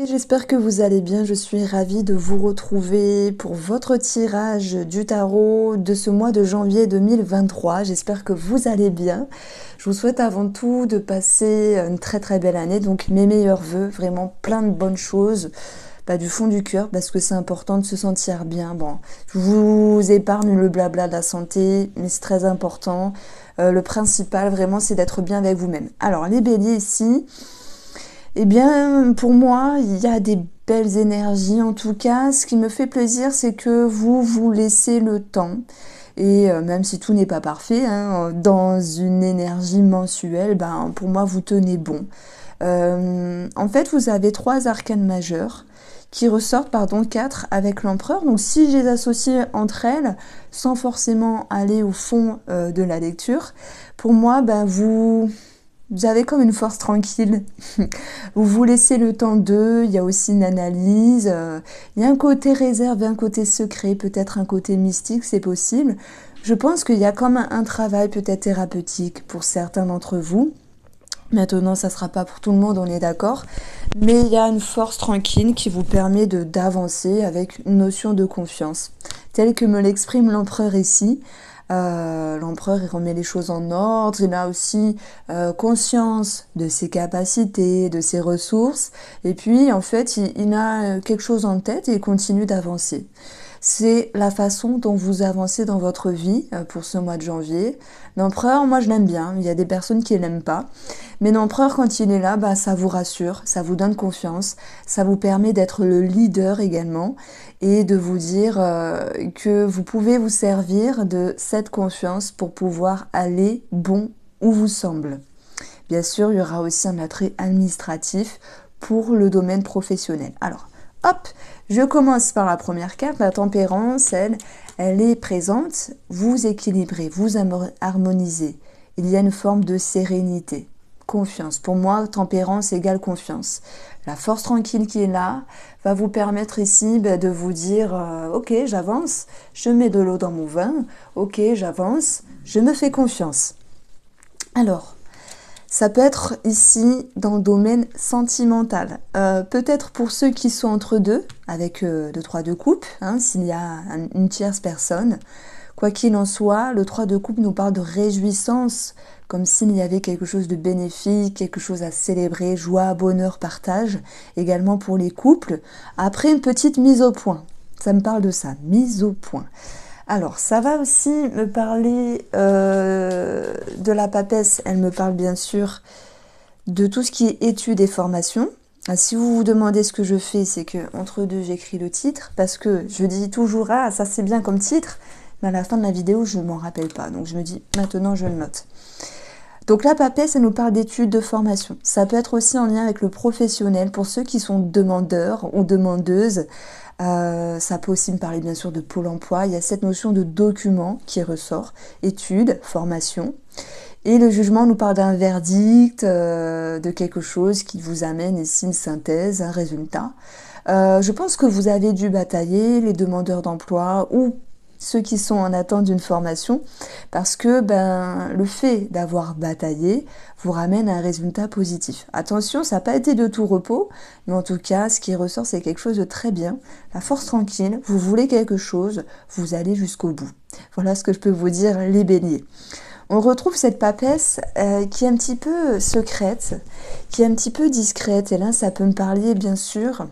J'espère que vous allez bien, je suis ravie de vous retrouver pour votre tirage du tarot de ce mois de janvier 2023. J'espère que vous allez bien. Je vous souhaite avant tout de passer une très belle année, donc mes meilleurs vœux, vraiment plein de bonnes choses, du fond du cœur, parce que c'est important de se sentir bien. Bon, je vous épargne le blabla de la santé, mais c'est très important. Le principal vraiment, c'est d'être bien avec vous-même. Alors les béliers ici, eh bien, pour moi, il y a des belles énergies. En tout cas, ce qui me fait plaisir, c'est que vous vous laissez le temps. Et même si tout n'est pas parfait, hein, dans une énergie mensuelle, pour moi, vous tenez bon. En fait, vous avez 3 arcanes majeures qui ressortent, pardon, 4 avec l'empereur. Donc, si je les associe entre elles, sans forcément aller au fond de la lecture, pour moi, vous avez comme une force tranquille. Vous vous laissez le temps d'eux, il y a aussi une analyse, il y a un côté réserve, un côté secret, peut-être un côté mystique, c'est possible. Je pense qu'il y a comme un travail peut-être thérapeutique pour certains d'entre vous. Maintenant, ça ne sera pas pour tout le monde, on est d'accord. Mais il y a une force tranquille qui vous permet d'avancer avec une notion de confiance. Telle que me l'exprime l'empereur ici. L'empereur, il remet les choses en ordre, il a aussi conscience de ses capacités, de ses ressources, et puis en fait, il a quelque chose en tête et il continue d'avancer. C'est la façon dont vous avancez dans votre vie pour ce mois de janvier. L'empereur, moi je l'aime bien, il y a des personnes qui ne l'aiment pas, mais l'empereur quand il est là, ça vous rassure, ça vous donne confiance, ça vous permet d'être le leader également, et de vous dire que vous pouvez vous servir de cette confiance pour pouvoir aller bon où vous semble. Bien sûr, il y aura aussi un attrait administratif pour le domaine professionnel. Alors, hop, je commence par la première carte, la tempérance, elle est présente, vous équilibrez, vous harmonisez. Il y a une forme de sérénité, confiance. Pour moi, tempérance égale confiance. La force tranquille qui est là va vous permettre ici de vous dire ok, j'avance, je mets de l'eau dans mon vin, ok, j'avance, je me fais confiance. Alors, ça peut être ici dans le domaine sentimental. Peut-être pour ceux qui sont entre deux, avec 2-3 de coupe, s'il y a une tierce personne. Quoi qu'il en soit, le 3 de coupe nous parle de réjouissance, comme s'il y avait quelque chose de bénéfique, quelque chose à célébrer, joie, bonheur, partage, également pour les couples. Après, une petite mise au point. Ça me parle de ça, mise au point. Alors, ça va aussi me parler de la papesse. Elle me parle bien sûr de tout ce qui est études et formations. Si vous vous demandez ce que je fais, c'est que entre deux, j'écris le titre, parce que je dis toujours « Ah, ça c'est bien comme titre », mais à la fin de la vidéo, je ne m'en rappelle pas. Donc je me dis, maintenant je le note. Donc la papesse, ça nous parle d'études, de formation. Ça peut être aussi en lien avec le professionnel, pour ceux qui sont demandeurs ou demandeuses. Ça peut aussi me parler bien sûr de Pôle emploi. Il y a cette notion de document qui ressort, études, formation. Et le jugement nous parle d'un verdict, de quelque chose qui vous amène ici une synthèse, un résultat. Je pense que vous avez dû batailler, les demandeurs d'emploi ou ceux qui sont en attente d'une formation, parce que le fait d'avoir bataillé vous ramène à un résultat positif. Attention, ça n'a pas été de tout repos, mais en tout cas, ce qui ressort, c'est quelque chose de très bien. La force tranquille, vous voulez quelque chose, vous allez jusqu'au bout. Voilà ce que je peux vous dire, les béliers. On retrouve cette papesse qui est un petit peu secrète, qui est un petit peu discrète, et là, ça peut me parler, bien sûr,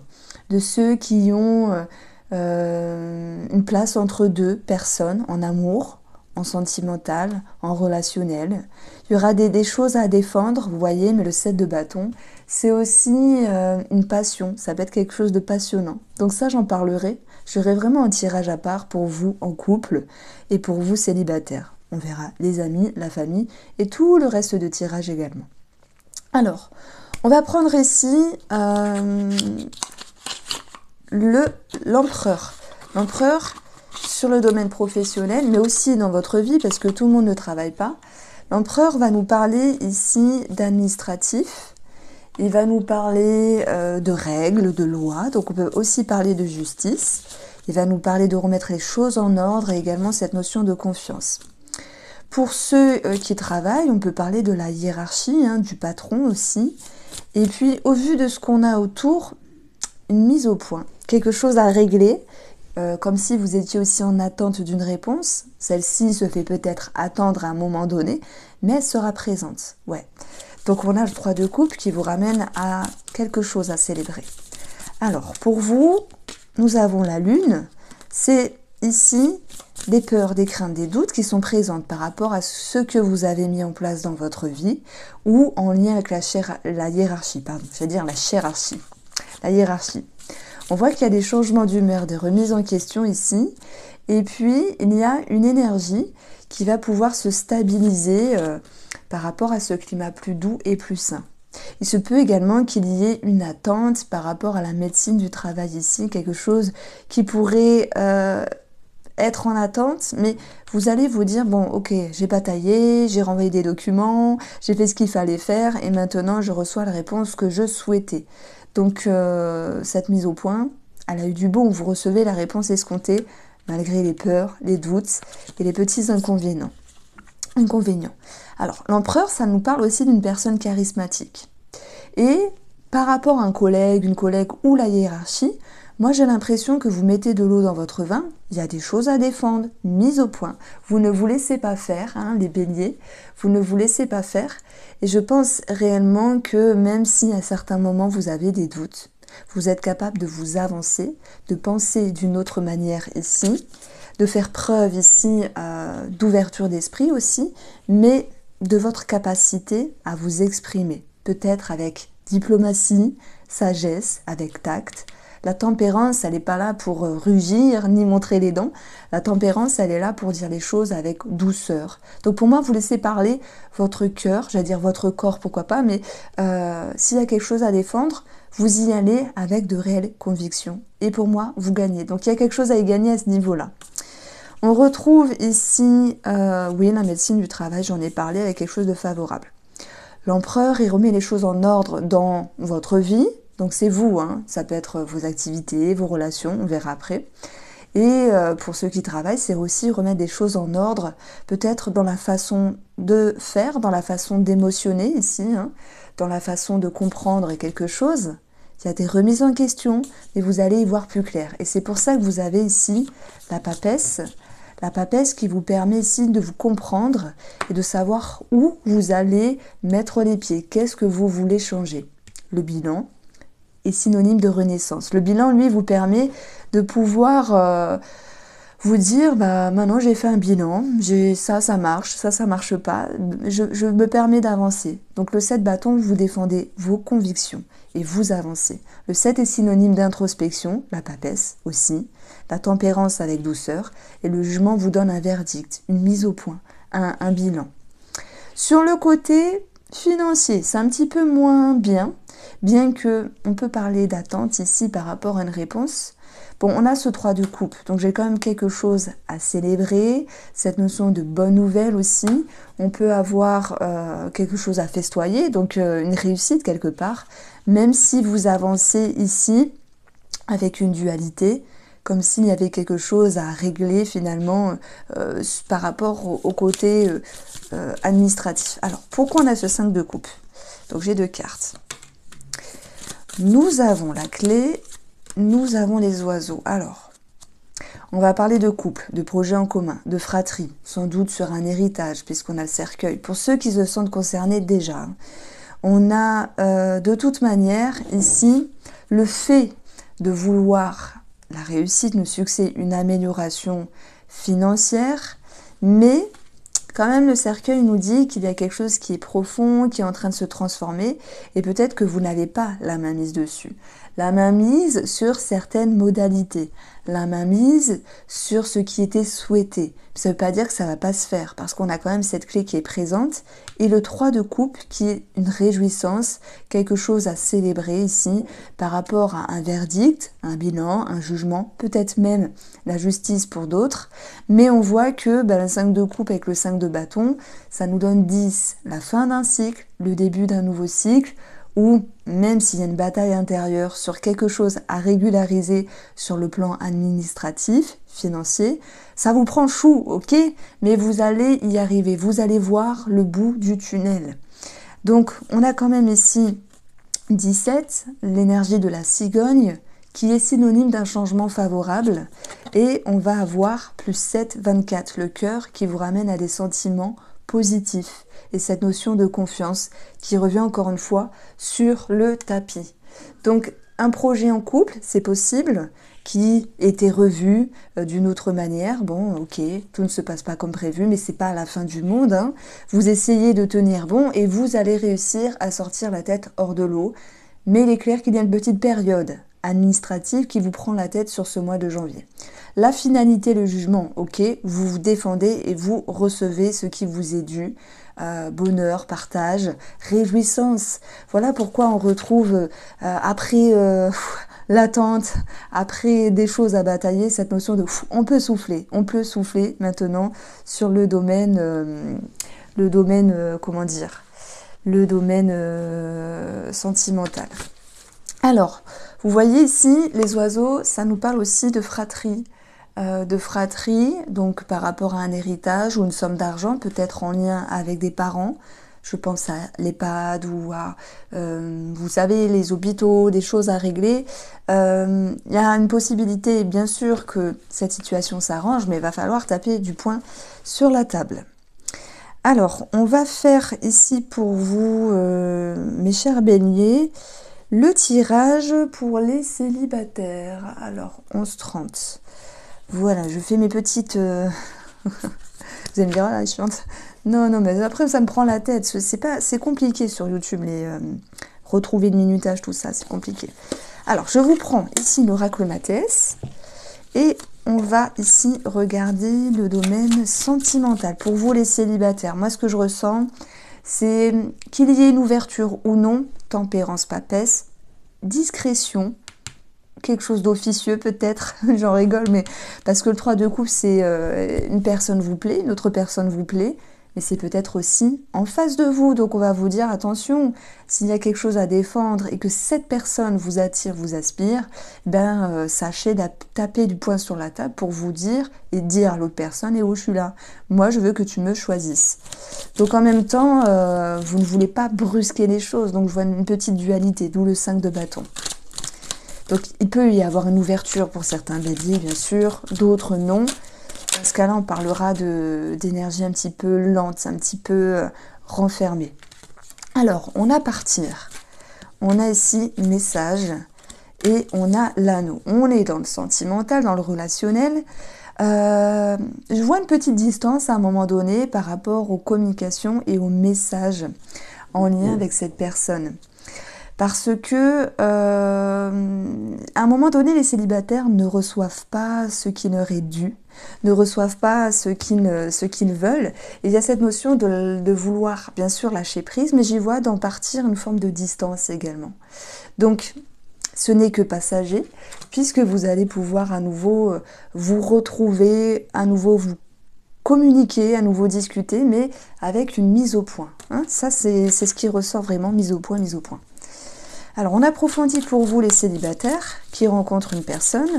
de ceux qui ont une place entre deux personnes, en amour, en sentimental, en relationnel. Il y aura des choses à défendre, vous voyez, mais le 7 de bâton, c'est aussi une passion, ça peut être quelque chose de passionnant. Donc ça, j'en parlerai. J'aurai vraiment un tirage à part pour vous en couple et pour vous célibataires. On verra les amis, la famille et tout le reste de tirage également. Alors, on va prendre ici l'empereur. L'empereur sur le domaine professionnel, mais aussi dans votre vie, parce que tout le monde ne travaille pas. L'empereur va nous parler ici d'administratif, il va nous parler de règles, de lois, donc on peut aussi parler de justice, il va nous parler de remettre les choses en ordre et également cette notion de confiance. Pour ceux qui travaillent, on peut parler de la hiérarchie, du patron aussi, et puis au vu de ce qu'on a autour, une mise au point, quelque chose à régler, comme si vous étiez aussi en attente d'une réponse. Celle-ci se fait peut-être attendre à un moment donné, mais elle sera présente. Ouais. Donc on a le 3 de coupe qui vous ramène à quelque chose à célébrer. Alors pour vous, nous avons la lune. C'est ici des peurs, des craintes, des doutes qui sont présentes par rapport à ce que vous avez mis en place dans votre vie ou en lien avec la hiérarchie, pardon, c'est-à-dire la hiérarchie. La hiérarchie. On voit qu'il y a des changements d'humeur, des remises en question ici. Et puis, il y a une énergie qui va pouvoir se stabiliser par rapport à ce climat plus doux et plus sain. Il se peut également qu'il y ait une attente par rapport à la médecine du travail ici, quelque chose qui pourrait être en attente, mais vous allez vous dire, bon, ok, j'ai bataillé, j'ai renvoyé des documents, j'ai fait ce qu'il fallait faire, et maintenant je reçois la réponse que je souhaitais. Donc, cette mise au point, elle a eu du bon, vous recevez la réponse escomptée, malgré les peurs, les doutes et les petits inconvénients. Alors, l'empereur, ça nous parle aussi d'une personne charismatique. Et par rapport à un collègue, une collègue ou la hiérarchie, moi j'ai l'impression que vous mettez de l'eau dans votre vin, il y a des choses à défendre, mise au point. Vous ne vous laissez pas faire, hein, les béliers, vous ne vous laissez pas faire. Et je pense réellement que même si à certains moments vous avez des doutes, vous êtes capable de vous avancer, de penser d'une autre manière ici, de faire preuve ici d'ouverture d'esprit aussi, mais de votre capacité à vous exprimer, peut-être avec diplomatie, sagesse, avec tact. La tempérance, elle n'est pas là pour rugir ni montrer les dents. La tempérance, elle est là pour dire les choses avec douceur. Donc pour moi, vous laissez parler votre cœur, j'allais dire votre corps, pourquoi pas, mais s'il y a quelque chose à défendre, vous y allez avec de réelles convictions. Et pour moi, vous gagnez. Donc il y a quelque chose à y gagner à ce niveau-là. On retrouve ici, oui, la médecine du travail, j'en ai parlé, avec quelque chose de favorable. L'empereur, il remet les choses en ordre dans votre vie. Donc c'est vous, hein. Ça peut être vos activités, vos relations, on verra après. Et pour ceux qui travaillent, c'est aussi remettre des choses en ordre, peut-être dans la façon de faire, dans la façon d'émotionner ici, hein, dans la façon de comprendre quelque chose. Il y a des remises en question, mais vous allez y voir plus clair. Et c'est pour ça que vous avez ici la papesse qui vous permet ici de vous comprendre et de savoir où vous allez mettre les pieds, qu'est-ce que vous voulez changer. Le bilan est synonyme de renaissance. Le bilan, lui, vous permet de pouvoir vous dire, bah, maintenant j'ai fait un bilan, ça marche pas, je me permets d'avancer. Donc le 7 bâton, vous défendez vos convictions et vous avancez. Le 7 est synonyme d'introspection, la papesse aussi, la tempérance avec douceur, et le jugement vous donne un verdict, une mise au point, un bilan. Sur le côté financier, c'est un petit peu moins bien que on peut parler d'attente ici par rapport à une réponse. Bon, on a ce 3 de coupe, donc j'ai quand même quelque chose à célébrer, cette notion de bonne nouvelle aussi. On peut avoir quelque chose à festoyer, donc une réussite quelque part, même si vous avancez ici avec une dualité, comme s'il y avait quelque chose à régler finalement par rapport au côté administratif. Alors, pourquoi on a ce 5 de coupe? Donc j'ai 2 cartes. Nous avons la clé, nous avons les oiseaux. Alors, on va parler de couple, de projet en commun, de fratrie, sans doute sur un héritage, puisqu'on a le cercueil. Pour ceux qui se sentent concernés déjà, on a de toute manière ici le fait de vouloir la réussite, le succès, une amélioration financière, mais quand même le cercueil nous dit qu'il y a quelque chose qui est profond, qui est en train de se transformer, et peut-être que vous n'avez pas la main mise dessus. La main mise sur certaines modalités, la main mise sur ce qui était souhaité. Ça ne veut pas dire que ça ne va pas se faire, parce qu'on a quand même cette clé qui est présente, et le 3 de coupe qui est une réjouissance, quelque chose à célébrer ici par rapport à un verdict, un bilan, un jugement, peut-être même la justice pour d'autres, mais on voit que le 5 de coupe avec le 5 de bâton, ça nous donne 10, la fin d'un cycle, le début d'un nouveau cycle, ou même s'il y a une bataille intérieure sur quelque chose à régulariser sur le plan administratif, financier, ça vous prend chou, ok, mais vous allez y arriver, vous allez voir le bout du tunnel. Donc on a quand même ici 17, l'énergie de la cigogne qui est synonyme d'un changement favorable. Et on va avoir plus 7, 24, le cœur qui vous ramène à des sentiments positifs. Et cette notion de confiance qui revient encore une fois sur le tapis. Donc un projet en couple, c'est possible, qui était revu d'une autre manière. Bon, ok, tout ne se passe pas comme prévu, mais c'est pas la fin du monde, hein. Vous essayez de tenir bon et vous allez réussir à sortir la tête hors de l'eau. Mais il est clair qu'il y a une petite période administrative qui vous prend la tête sur ce mois de janvier. La finalité, le jugement, ok, vous vous défendez et vous recevez ce qui vous est dû. Bonheur, partage, réjouissance. Voilà pourquoi on retrouve après l'attente, après des choses à batailler, cette notion de on peut souffler maintenant sur le domaine, comment dire, le domaine sentimental. Alors, vous voyez ici, les oiseaux, ça nous parle aussi de fratrie. Donc par rapport à un héritage ou une somme d'argent, peut-être en lien avec des parents. Je pense à l'EHPAD ou à, vous savez, les hôpitaux, des choses à régler. Il y a une possibilité, bien sûr, que cette situation s'arrange, mais il va falloir taper du poing sur la table. Alors, on va faire ici pour vous, mes chers béliers, le tirage pour les célibataires. Alors, 11-30. Voilà, je fais mes petites... Vous allez me dire, ah, je chante. Non, mais après, ça me prend la tête. C'est compliqué sur YouTube, retrouver le minutage, tout ça, c'est compliqué. Alors, je vous prends ici l'oracle Mathès. Et on va ici regarder le domaine sentimental. Pour vous, les célibataires, moi, ce que je ressens, c'est qu'il y ait une ouverture ou non, tempérance papesse, discrétion, quelque chose d'officieux peut-être, j'en rigole, mais parce que le 3 de coupe, c'est une personne vous plaît, une autre personne vous plaît, mais c'est peut-être aussi en face de vous. Donc on va vous dire, attention, s'il y a quelque chose à défendre et que cette personne vous attire, vous aspire, sachez taper du poing sur la table pour vous dire et dire à l'autre personne, et je suis là, moi je veux que tu me choisisses. Donc en même temps, vous ne voulez pas brusquer les choses, donc je vois une petite dualité, d'où le 5 de bâton. Donc il peut y avoir une ouverture pour certains béliers, bien sûr, d'autres non. Dans ce cas-là, on parlera d'énergie un petit peu lente, un petit peu renfermée. Alors, on a partir. On a ici message et on a l'anneau. On est dans le sentimental, dans le relationnel. Je vois une petite distance à un moment donné par rapport aux communications et aux messages en lien avec cette personne. Parce que à un moment donné, les célibataires ne reçoivent pas ce qui leur est dû, ne reçoivent pas ce qu'ils veulent. Et il y a cette notion de vouloir, bien sûr, lâcher prise, mais j'y vois d'en partir une forme de distance également. Donc, ce n'est que passager, puisque vous allez pouvoir à nouveau vous retrouver, à nouveau vous communiquer, à nouveau discuter, mais avec une mise au point. Hein, ça, c'est ce qui ressort vraiment, mise au point, mise au point. Alors, on approfondit pour vous les célibataires qui rencontrent une personne,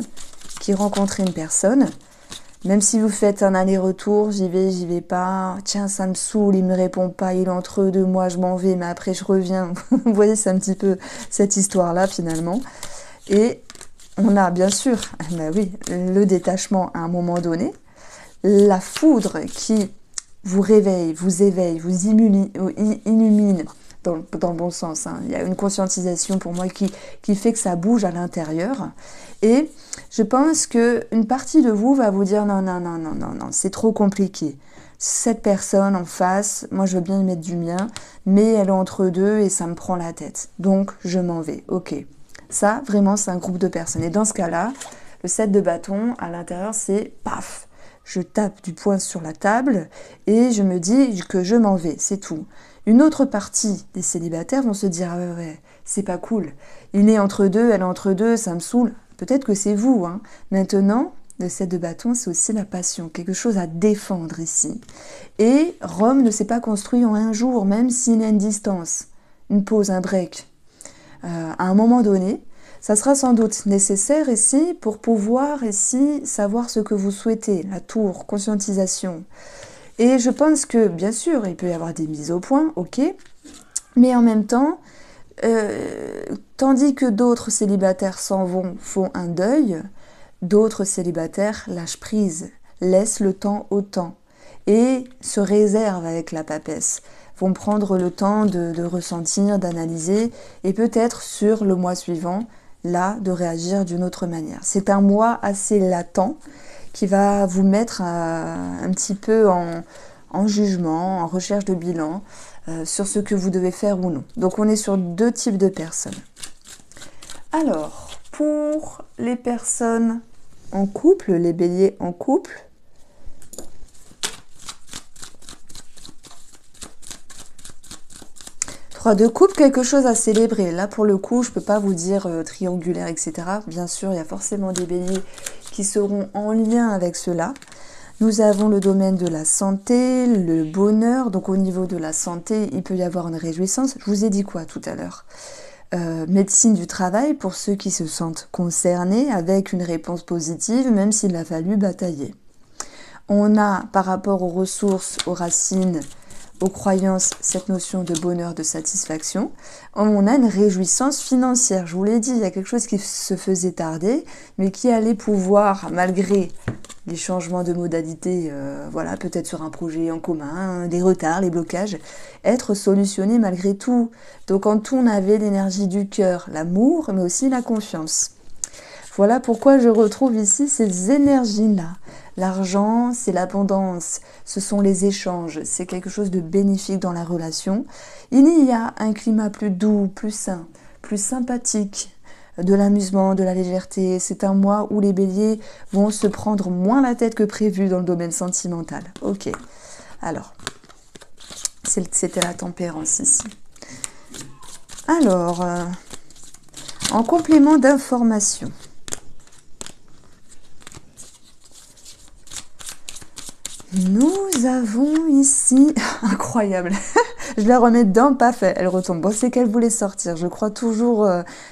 même si vous faites un aller-retour, j'y vais pas, tiens, ça me saoule, il me répond pas, il est entre eux, moi je m'en vais, mais après je reviens. Vous voyez, c'est un petit peu cette histoire-là finalement. Et on a bien sûr, le détachement à un moment donné, la foudre qui vous réveille, vous éveille, vous illumine, dans le bon sens, hein. Il y a une conscientisation pour moi qui fait que ça bouge à l'intérieur. Et je pense qu'une partie de vous va vous dire non, c'est trop compliqué. Cette personne en face, moi je veux bien y mettre du mien, mais elle est entre deux et ça me prend la tête. Donc je m'en vais, ok. Ça, vraiment, c'est un groupe de personnes. Et dans ce cas-là, le 7 de bâton, à l'intérieur, c'est paf, je tape du poing sur la table et je me dis que je m'en vais, c'est tout. Une autre partie des célibataires vont se dire « Ah ouais, c'est pas cool. Il est entre deux, elle est entre deux, ça me saoule. » Peut-être que c'est vous. Hein. Maintenant, le 7 de bâton, c'est aussi la passion, quelque chose à défendre ici. Et Rome ne s'est pas construit en un jour, même s'il y a une distance, une pause, un break. À un moment donné, ça sera sans doute nécessaire ici pour pouvoir ici savoir ce que vous souhaitez, la tour, conscientisation. Et je pense que, bien sûr, il peut y avoir des mises au point, ok, mais en même temps, Tandis que d'autres célibataires s'en vont, font un deuil, d'autres célibataires lâchent prise, laissent le temps au temps et se réservent avec la papesse, vont prendre le temps de ressentir, d'analyser et peut-être sur le mois suivant, là, de réagir d'une autre manière. C'est un mois assez latent qui va vous mettre un petit peu en jugement, en recherche de bilan sur ce que vous devez faire ou non. Donc on est sur deux types de personnes. Alors, pour les personnes en couple, les béliers en couple, de couple, quelque chose à célébrer. Là, pour le coup, je ne peux pas vous dire triangulaire, etc. Bien sûr, il y a forcément des béliers qui seront en lien avec cela. Nous avons le domaine de la santé, le bonheur. Donc, au niveau de la santé, il peut y avoir une réjouissance. Je vous ai dit quoi tout à l'heure? Médecine du travail, pour ceux qui se sentent concernés, avec une réponse positive, même s'il a fallu batailler. On a, par rapport aux ressources, aux racines, aux croyances, cette notion de bonheur, de satisfaction. On a une réjouissance financière. Je vous l'ai dit, il y a quelque chose qui se faisait tarder, mais qui allait pouvoir, malgré les changements de modalité, voilà, peut-être sur un projet en commun, des retards, les blocages, être solutionné malgré tout. Donc en tout, on avait l'énergie du cœur, l'amour, mais aussi la confiance. Voilà pourquoi je retrouve ici ces énergies-là. L'argent, c'est l'abondance, ce sont les échanges, c'est quelque chose de bénéfique dans la relation. Il y a un climat plus doux, plus sain, plus sympathique, de l'amusement, de la légèreté. C'est un mois où les béliers vont se prendre moins la tête que prévu dans le domaine sentimental. Ok, alors, c'était la tempérance ici. Alors, en complément d'information, nous avons ici, incroyable, je la remets dedans, paf, elle retombe. Bon, c'est qu'elle voulait sortir, je crois toujours,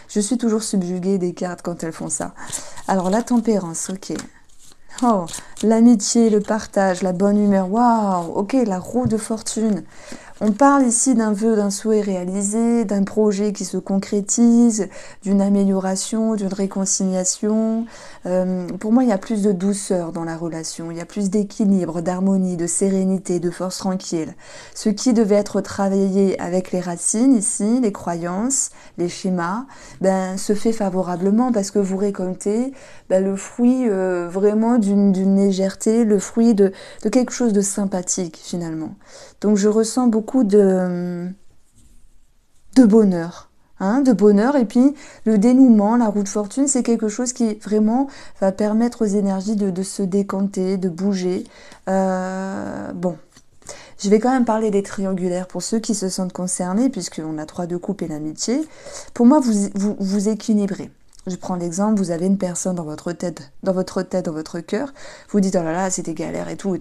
je suis toujours subjuguée des cartes quand elles font ça. Alors, la tempérance, ok. Oh, l'amitié, le partage, la bonne humeur, waouh, ok, la roue de fortune. On parle ici d'un vœu, d'un souhait réalisé, d'un projet qui se concrétise, d'une amélioration, d'une réconciliation. Pour moi, il y a plus de douceur dans la relation, il y a plus d'équilibre, d'harmonie, de sérénité, de force tranquille. Ce qui devait être travaillé avec les racines ici, les croyances, les schémas, se fait favorablement parce que vous récoltez le fruit vraiment d'une légèreté, le fruit de quelque chose de sympathique finalement. Donc je ressens beaucoup de bonheur, de bonheur. Et puis le dénouement, la roue de fortune, c'est quelque chose qui vraiment va permettre aux énergies de se décanter, de bouger. Bon, je vais quand même parler des triangulaires pour ceux qui se sentent concernés, puisqu'on a 3 de coupe et l'amitié. Pour moi, vous équilibrez. Je prends l'exemple, vous avez une personne dans votre tête, dans votre cœur, vous dites, oh là là, c'était galère et tout,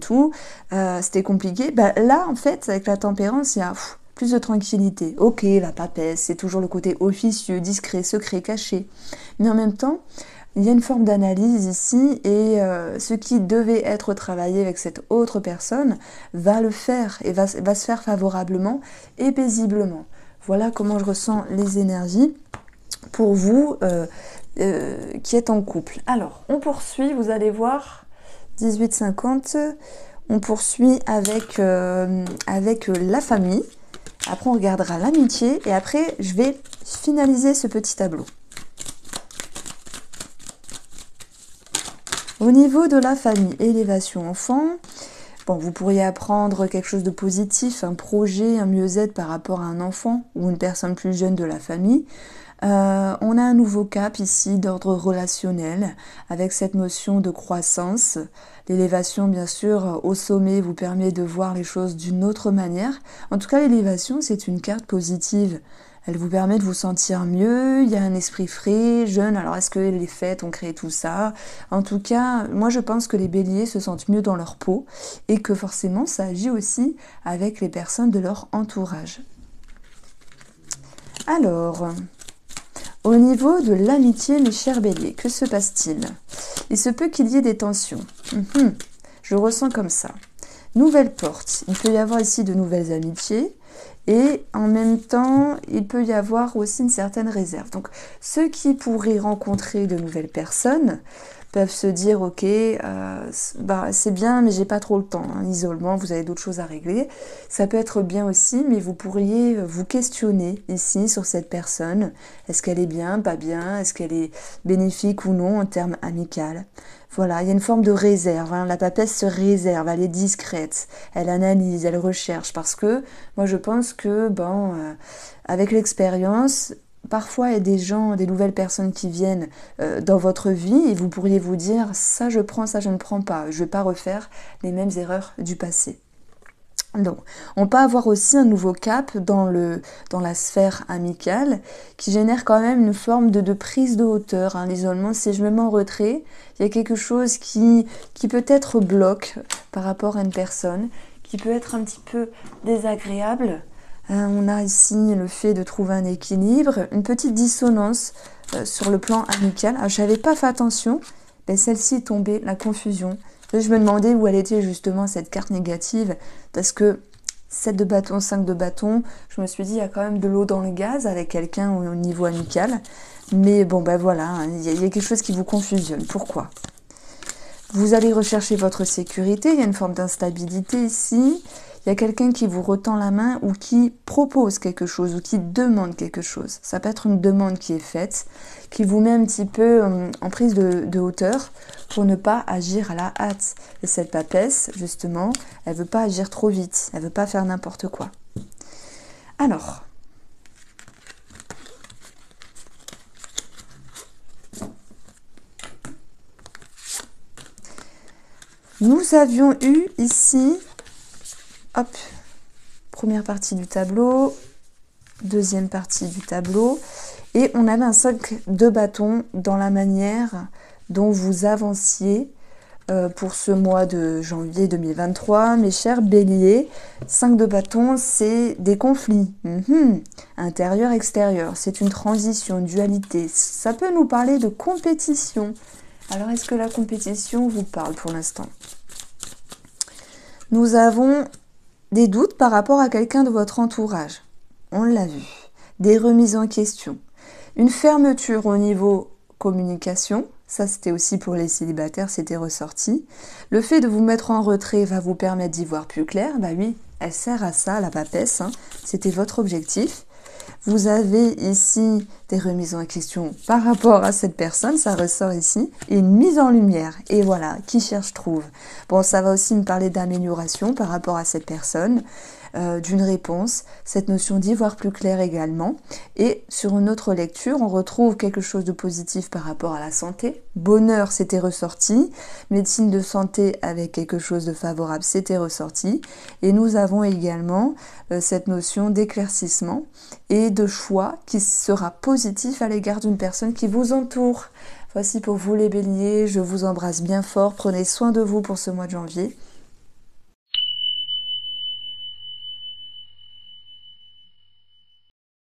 c'était compliqué. Là, en fait, avec la tempérance, il y a plus de tranquillité. Ok, la papesse, c'est toujours le côté officieux, discret, secret, caché. Mais en même temps, il y a une forme d'analyse ici et ce qui devait être travaillé avec cette autre personne va le faire et va se faire favorablement et paisiblement. Voilà comment je ressens les énergies pour vous qui êtes en couple. Alors, on poursuit, vous allez voir, 18-50, on poursuit avec la famille. Après, on regardera l'amitié et après, je vais finaliser ce petit tableau. Au niveau de la famille, élévation enfant, bon, vous pourriez apprendre quelque chose de positif, un projet, un mieux-être par rapport à un enfant ou une personne plus jeune de la famille. On a un nouveau cap ici d'ordre relationnel avec cette notion de croissance. L'élévation, bien sûr, au sommet vous permet de voir les choses d'une autre manière. En tout cas, l'élévation, c'est une carte positive. Elle vous permet de vous sentir mieux, il y a un esprit frais, jeune. Alors, est-ce que les fêtes ont créé tout ça? En tout cas, moi, je pense que les béliers se sentent mieux dans leur peau et que forcément, ça agit aussi avec les personnes de leur entourage. Alors, au niveau de l'amitié, mes chers béliers, que se passe-t-il? Il se peut qu'il y ait des tensions. Je ressens comme ça. Nouvelle porte. Il peut y avoir ici de nouvelles amitiés. Et en même temps, il peut y avoir aussi une certaine réserve. Donc, ceux qui pourraient rencontrer de nouvelles personnes peuvent se dire, ok, c'est bien, mais j'ai pas trop le temps. Hein. L'isolement, vous avez d'autres choses à régler. Ça peut être bien aussi, mais vous pourriez vous questionner ici sur cette personne. Est-ce qu'elle est bien, pas bien? Est-ce qu'elle est bénéfique ou non en termes amicaux? Voilà, il y a une forme de réserve. Hein. La papesse se réserve, elle est discrète, elle analyse, elle recherche. Parce que moi, je pense que, avec l'expérience, parfois, il y a des gens, des nouvelles personnes qui viennent dans votre vie et vous pourriez vous dire, ça je prends, ça je ne prends pas. Je ne vais pas refaire les mêmes erreurs du passé. Donc, on peut avoir aussi un nouveau cap dans la sphère amicale qui génère quand même une forme de prise de hauteur. Hein. L'isolement, si je me mets en retrait, il y a quelque chose qui peut-être bloque par rapport à une personne, qui peut être un petit peu désagréable. On a ici le fait de trouver un équilibre, une petite dissonance sur le plan amical. Alors, je n'avais pas fait attention, mais celle-ci est tombée, la confusion. Je me demandais où elle était justement cette carte négative, parce que 7 de bâton, 5 de bâton, je me suis dit, il y a quand même de l'eau dans le gaz avec quelqu'un au niveau amical. Mais bon, voilà, il y a quelque chose qui vous confusionne. Pourquoi ? Vous allez rechercher votre sécurité, il y a une forme d'instabilité ici. Il y a quelqu'un qui vous retend la main ou qui propose quelque chose ou qui demande quelque chose. Ça peut être une demande qui est faite, qui vous met un petit peu en prise de hauteur pour ne pas agir à la hâte. Et cette papesse, justement, elle ne veut pas agir trop vite, elle ne veut pas faire n'importe quoi. Alors, nous avions eu ici, hop, première partie du tableau, deuxième partie du tableau, et on avait un 5 de bâton dans la manière dont vous avanciez pour ce mois de janvier 2023. Mes chers béliers, 5 de bâton, c'est des conflits, intérieur, extérieur, c'est une transition, une dualité. Ça peut nous parler de compétition. Alors, est-ce que la compétition vous parle pour l'instant ? Nous avons des doutes par rapport à quelqu'un de votre entourage. On l'a vu. Des remises en question. Une fermeture au niveau communication. Ça, c'était aussi pour les célibataires, c'était ressorti. Le fait de vous mettre en retrait va vous permettre d'y voir plus clair. Bah oui, elle sert à ça, la papesse. Hein. C'était votre objectif. Vous avez ici des remises en question par rapport à cette personne, ça ressort ici, et une mise en lumière. Et voilà, qui cherche trouve. Bon, ça va aussi me parler d'amélioration par rapport à cette personne, d'une réponse, cette notion d'y voir plus clair également. Et sur une autre lecture, on retrouve quelque chose de positif par rapport à la santé. Bonheur, c'était ressorti. Médecine de santé avec quelque chose de favorable, c'était ressorti. Et nous avons également cette notion d'éclaircissement et de choix qui sera positif à l'égard d'une personne qui vous entoure. Voici pour vous les béliers, je vous embrasse bien fort, prenez soin de vous pour ce mois de janvier